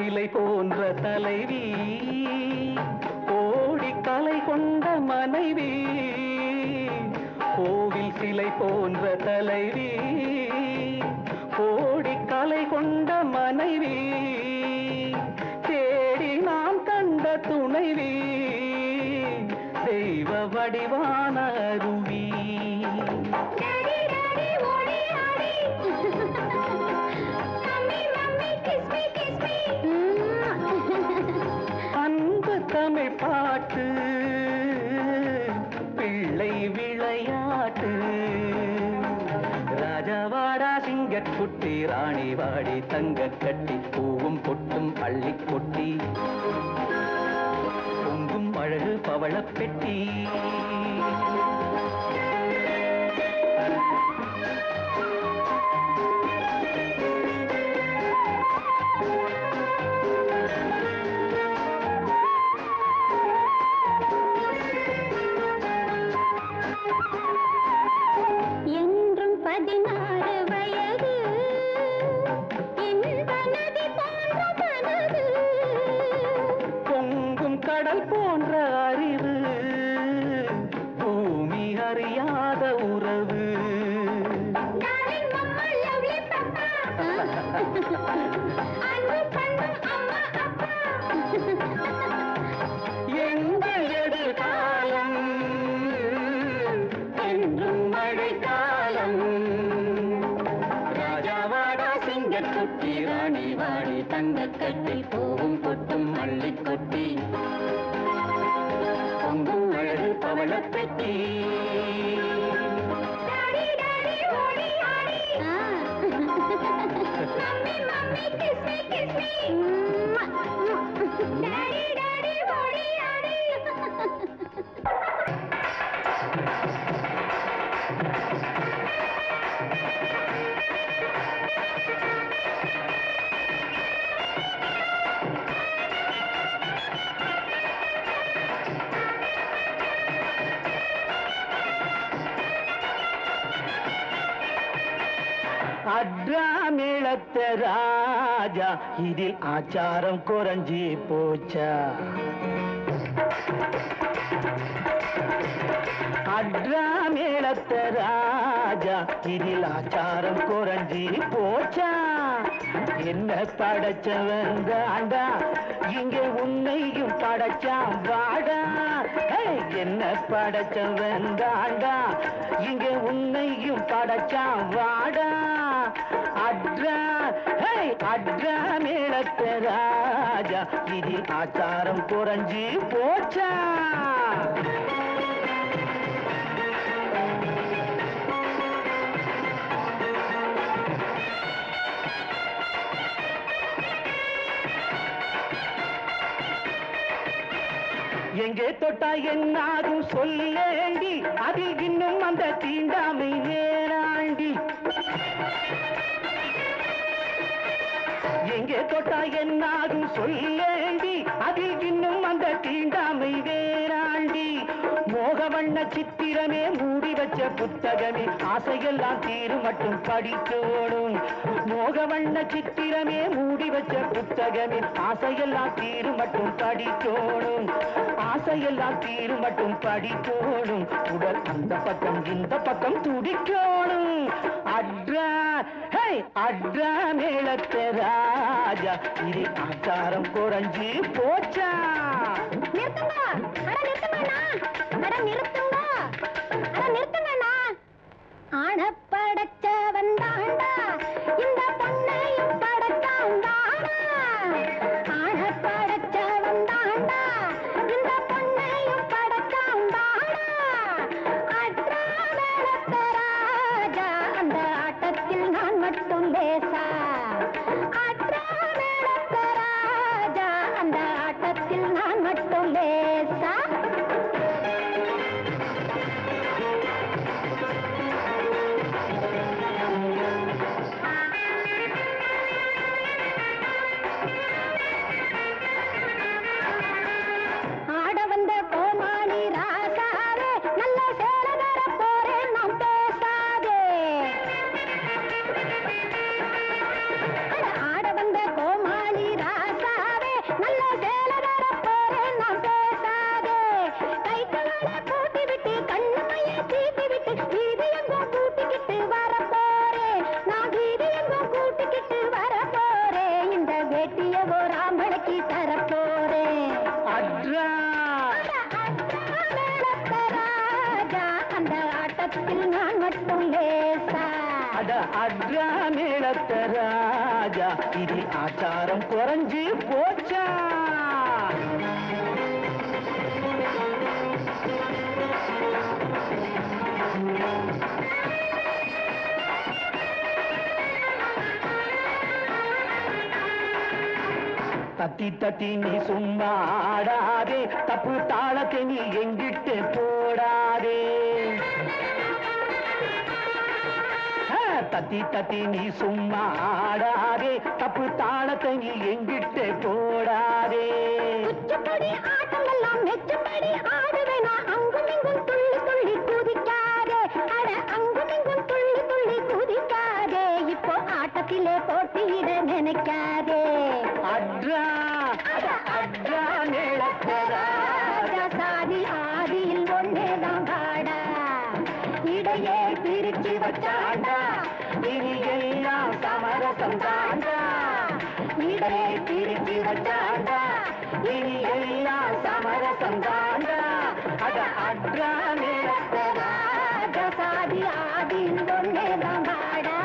சிலை போன்ற தலைவி, கோடி கலை கொண்ட மனைவி. கோவில் சிலை போன்ற தலைவி, கோடி கலை கொண்ட மனைவி. தேடி நாம் கண்ட துணைவி, தெய்வ வடிவான அருவி. அன்பு தமிழ் பாட்டு, பிள்ளை விளையாட்டு. ராஜாவாடா சிங்கக்குட்டி, ராணி வாடி தங்க கட்டி, பூவும் பொட்டும் அள்ளி கொட்டி, பொங்கும் அழகு பவளப் பெட்டி. என்றும் 16 வயது, இன்ப நதி போன்ற மனது, பொங்கும் கடல் போன்ற அறிவு, பூமி அறியாத உறவு. எங்கள் எதிர்காலம் என்றும் மழைக்காலம். ராஜாவாடா சிங்கக்குட்டி, ராணி வாடி தங்க கட்டி, பூவும் பொட்டும் அள்ளி கொட்டி, பொங்கும் அழகு பவளப் பெட்டி. அட்ரா மேளத்த ராஜா, இதில் ஆச்சாரம் குறைஞ்சி போச்சா? அட்ரா மேளத்த ராஜா, இதில் ஆச்சாரம் குறைஞ்சி போச்சா? என்ன படைச்சவன் தாண்டா, இங்கே உன்னையும் படைச்சான் வாடா. என்ன படைச்சவன் தாண்டா, இங்கே உன்னையும் படைச்சான் வாடா. அட்ரா அட்ரா மேளத்த ராஜா, இதில் ஆச்சாரம் குறைஞ்சி போச்சா? எங்கே தொட்டா என்னாகும் சொல்லேண்டி, அதில் இன்னும் அந்த தீண்டாமை வேறாண்டி. எங்கே தொட்டா என்னாகும் சொல்லேண்டி, அதில் இன்னும் அந்த தீண்டாமை வேறாண்டி. மோகவண்ண சித்திரமே மூடி வச்ச புத்தகமே, ஆசையெல்லாம் தீரு மட்டும் படிக்கோடும். மோகவண்ண சித்திரமே மூடி வச்ச புத்தகமே, ஆசையெல்லாம் தீரு மட்டும் படிக்கோடும். ஆசையெல்லாம் தீரு மட்டும் படிக்கோடும். உடல் அந்த பக்கம் இந்த பக்கம் துடிக்கோடும். அட்ரா அட்ரா மேளத்த ராஜா, இது ஆச்சாரம் குறைஞ்சி போச்சா? நிறுத்துங்க, நிறுத்துங்கண்ணா. ஆன படைச்சவன் தாண்டா, இந்த பொண்ணையும் படைச்சான் தாண்டா. ஆன படைச்சவன் தாண்டா, இந்த பொண்ணையும் படைச்சான் தாண்டா. அட்ரா மேளத்த ராஜா, அந்த ஆட்டத்தில் நான் மட்டும் லேசா. அட்ரா மேளத்த ராஜா, அந்த ஆட்டத்தில் நான் மட்டும் லேசா. மேளத்த ராஜா இது ஆச்சாரம் குறைஞ்சு போச்சா தத்தி தத்தி நீ சும்மா ஆடாதே தப்பு தாளத்தை நீ எங்கிட்டு போடாதே தத்தி தத்தி நீ சும்மா ஆடாதே தப்பு தாளத்தை நீ எங்கிட்டு போடாதே குச்சப்படி ஆட்டமெல்லாம் மெச்சப்படி ஆடுவேனா அங்கும் இங்கும் துள்ளி துள்ளி குதிக்காதே அட அங்கும் இங்கும் துள்ளி துள்ளி குதிக்காதே இப்போ ஆட்டத்திலே போட்டியிட நினைக்காதே அட்ரா அட்ரா நிலத்தரா சாதி ஆதியில் ஒன்னேதான் வாடா இடையே பிரிச்சு வச்சாண்டா இனி எல்லாம் சமரசம் தாண்டா இடையே பிரிச்சு வச்சாண்டா இனி எல்லாம் சமரசம் தாண்டா அட அட்ரா நிலத்தரா சாதி ஆதியில் ஒன்னேதான் வாடா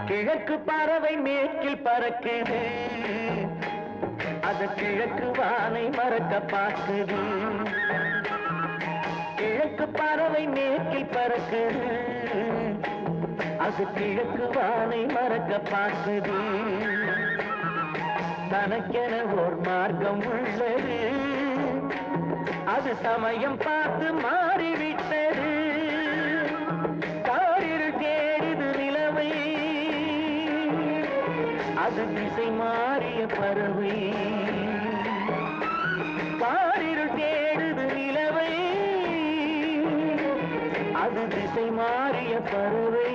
கிழக்கு பறவை மேற்கில் பறக்குது அது கிழக்கு வானை மறக்க பார்க்குது கிழக்கு பறவை மேற்கில் பறக்குது அது கிழக்கு வானை மறக்க பார்க்குது தனக்கென ஓர் மார்க்கம் உள்ளது அது சமயம் பார்த்து மாறிவிட்டது காரில் தேடிது நிலவை அது திசை மாறிய பறவை காரில் தேடுது நிலவை அது திசை மாறிய பறவை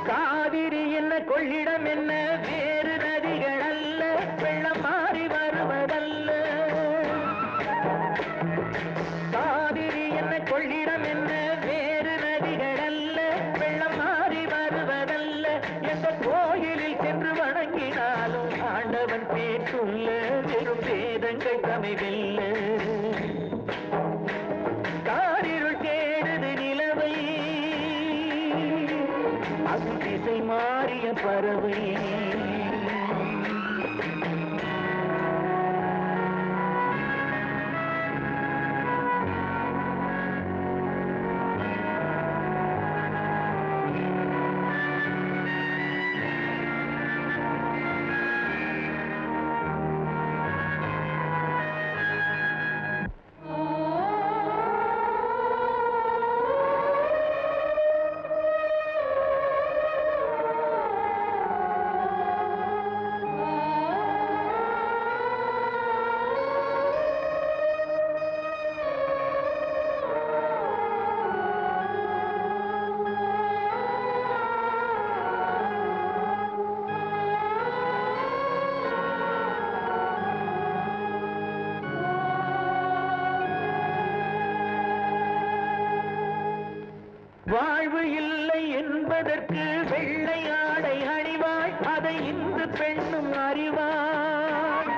காவிரி என்ன கொள்ளிடம் என்ன வேறு நதிகள் அல்ல வெள்ளம் மாறி வருவதல்ல காவிரி என்ன கொள்ளிடம் என்ன வேறு நதிகள் அல்ல வெள்ளம் மாறி வருவதல்ல எந்த கோயிலில் சென்று வணங்கினாலும் ஆண்டவன் பேற்றுள்ள வெறும் வேதங்கள் தமைவில்ல காரிருள் தேடுது நிலவை அது திசை மாறிய பறவை வாழ்வு இல்லை என்பதற்கு வெள்ளை ஆடை அணிவாள் அதை இன்று பெண்ணும் அறிவாள்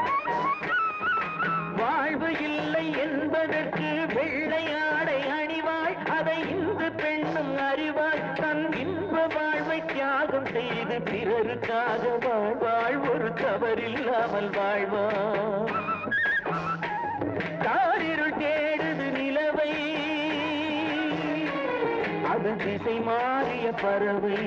வாழ்வு இல்லை என்பதற்கு வெள்ளை ஆடை அணிவாள் அதை இன்று பெண்ணும் அறிவாள் தன் இன்ப வாழ்வை தியாகம் செய்து பிறருக்காக வாழ்வாள் ஒரு தவறில்லாமல் வாழ்வாள் காரிருள் தேடுது நிலவை அது திசை மாறிய பறவை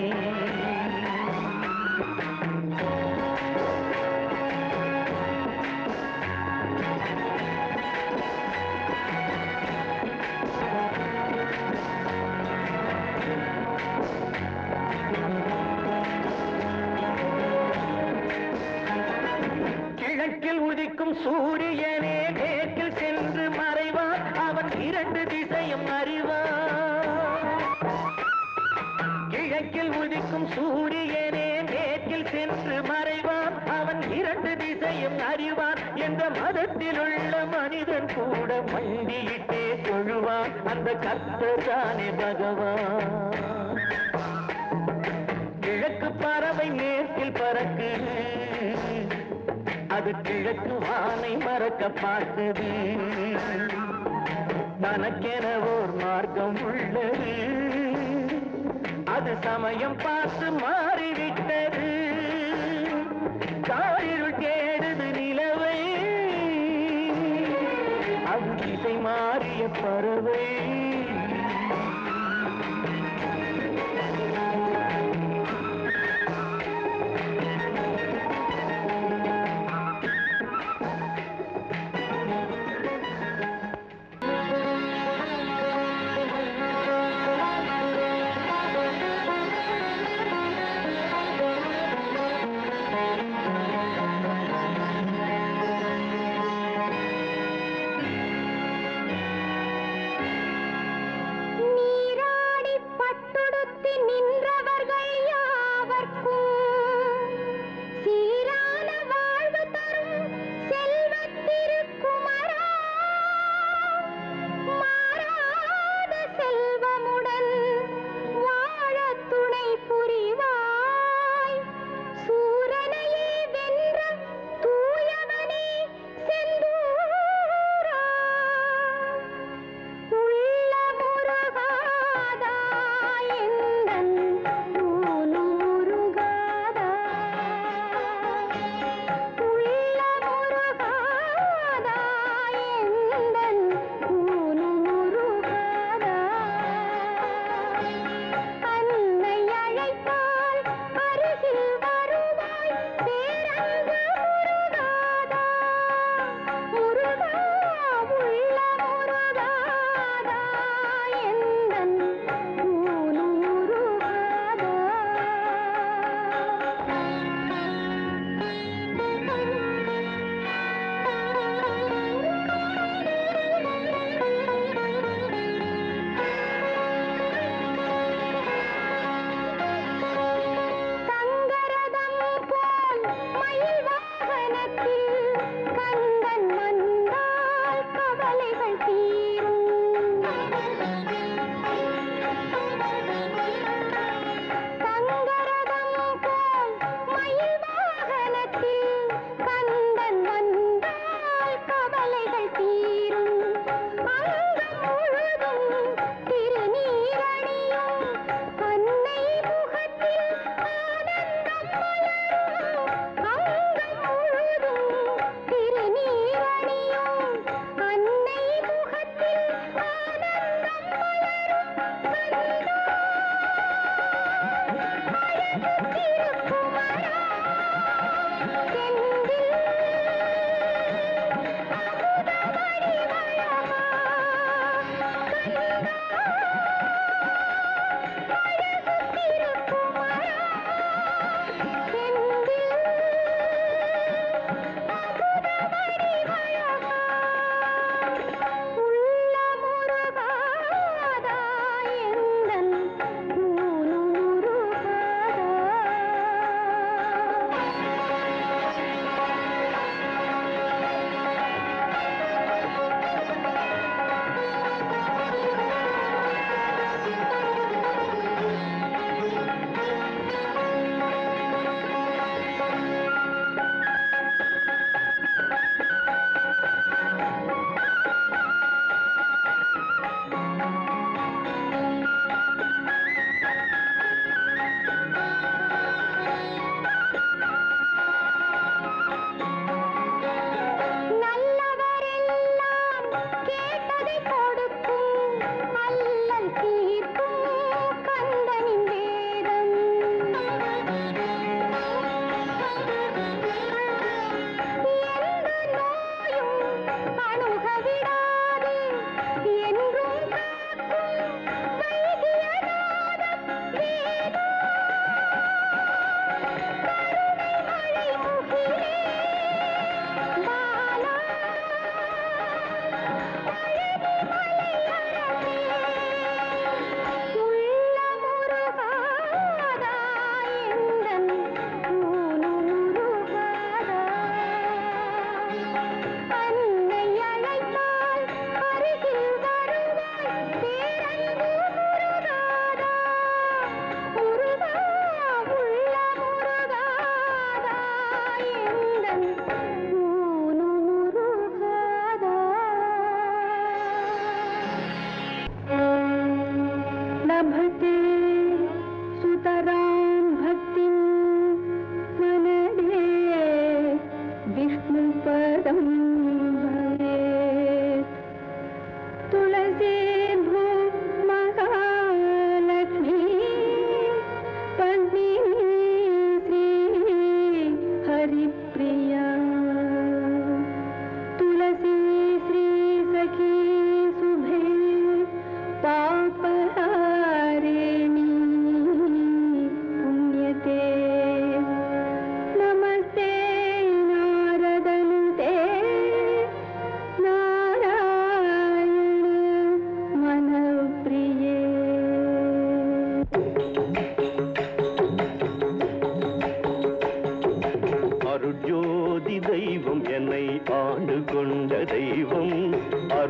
கிழக்கில் உதிக்கும் சூரியனே பறக்கும் சூரியனே மேற்கில் சென்று மறைவான் அவன் இரண்டு திசையும் அறிவான் என்ற மதத்தில் உள்ள மனிதன் கூட மண்டியிட்டே தொழுவான் அந்த கர்த்தர் தானே பகவான் கிழக்கு பறவை மேற்கில் பறக்கு அது கிழக்கு வானை மறக்க பார்த்தது தனக்கென ஓர் மார்க்கம் உள்ளது அது சமயம் பார்த்து மாறிவிட்டது காரிருள் தேடுது நிலவை அது திசை மாறிய பறவை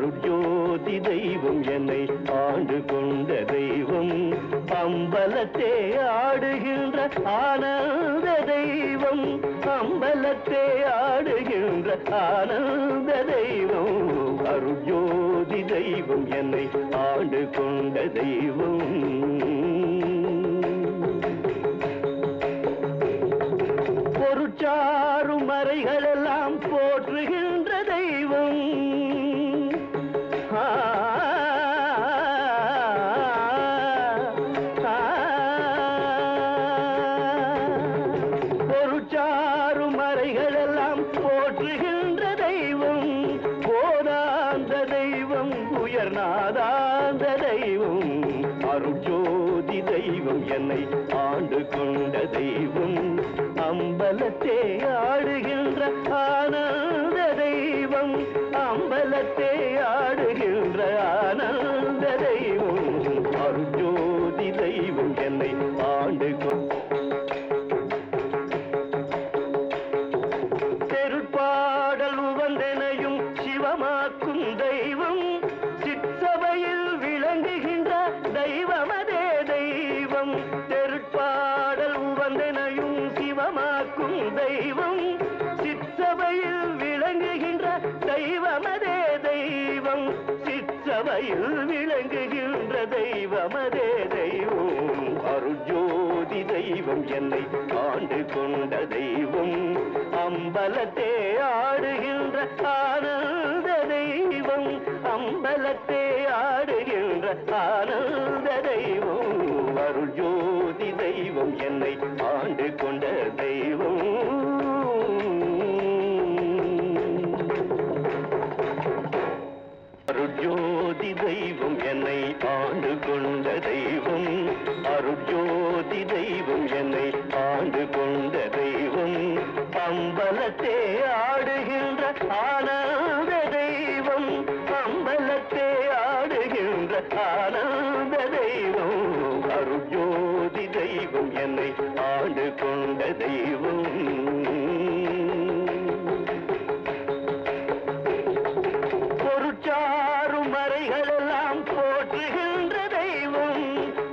அருட்ஜோதி தெய்வம் என்னை ஆண்டு கொண்ட தெய்வம் அம்பலத்தே ஆடுகின்ற ஆனந்த தெய்வம் அம்பலத்தே ஆடுகின்ற ஆனந்த தெய்வம் அருட்ஜோதி தெய்வம் என்னை ஆண்டு கொண்ட தெய்வம் பொருட்சாறு மறைகளெல்லாம் போற்றுகின்ற தெய்வம் பொருட்சாறு மறைகளெல்லாம் போற்றுகின்ற தெய்வம் போதாந்த தெய்வம் உயர்நாதாந்த தெய்வம் அருட்ஜோதி தெய்வம் என்னை ஆண்டு கொண்ட தெய்வம் அம்பலத்தே ஆடுகின்ற ஆனந்த தெய்வம் அம்பலத்தே ஆடுகின்ற ஆனந்த தெய்வம் அருட்ஜோதி தெய்வம் என்னை ஆண்டு தெருட்பாடல் உவந்தனையும் சிவமாக்கும் தெய்வம் சிற்சபையில் விளங்குகின்ற தெய்வமதே தெய்வம் தெருட்பாடல் உவந்தனையும் சிவமாக்கும் தெய்வம் சிற்சபையில் விளங்குகின்ற தெய்வமதே தெய்வம் சிற்சபையில் விளங்குகின்ற தெய்வமதே தெய்வம் அருட்ஜோதி தெய்வம் என்னை ஆண்டு கொண்ட தெய்வம் அம்பலத்தே ஆடுகின்ற ஆனந்த தெய்வம் அம்பலத்தே ஆடுகின்ற ஆனந்த தெய்வம் அருட்ஜோதி தெய்வம் என்னை ஆண்டு கொண்ட தெய்வம் அருட்ஜோதி தெய்வம் என்னை ஆண்டு கொண்ட தெய்வம் அருட்ஜோதி தெய்வம் என்னை ஆண்டு கொண்ட தெய்வம் அம்பலத்தே ஆடுகின்ற ஆனந்த தெய்வம் அம்பலத்தே ஆடுகின்ற ஆனந்த தெய்வம் அருட்ஜோதி தெய்வம் என்னை ஆண்டு கொண்ட தெய்வம் பொருட்சாறு மறைகளெல்லாம் போற்றுகின்ற தெய்வம்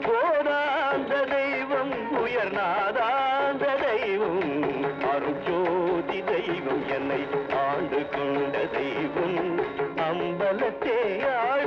போதாந்த தெய்வம் உயர்நாதாந்த தெய்வம் அருட்ஜோதி தெய்வம் என்னை ஆண்டு கொண்ட தெய்வம் அம்பலத்தே ஆடு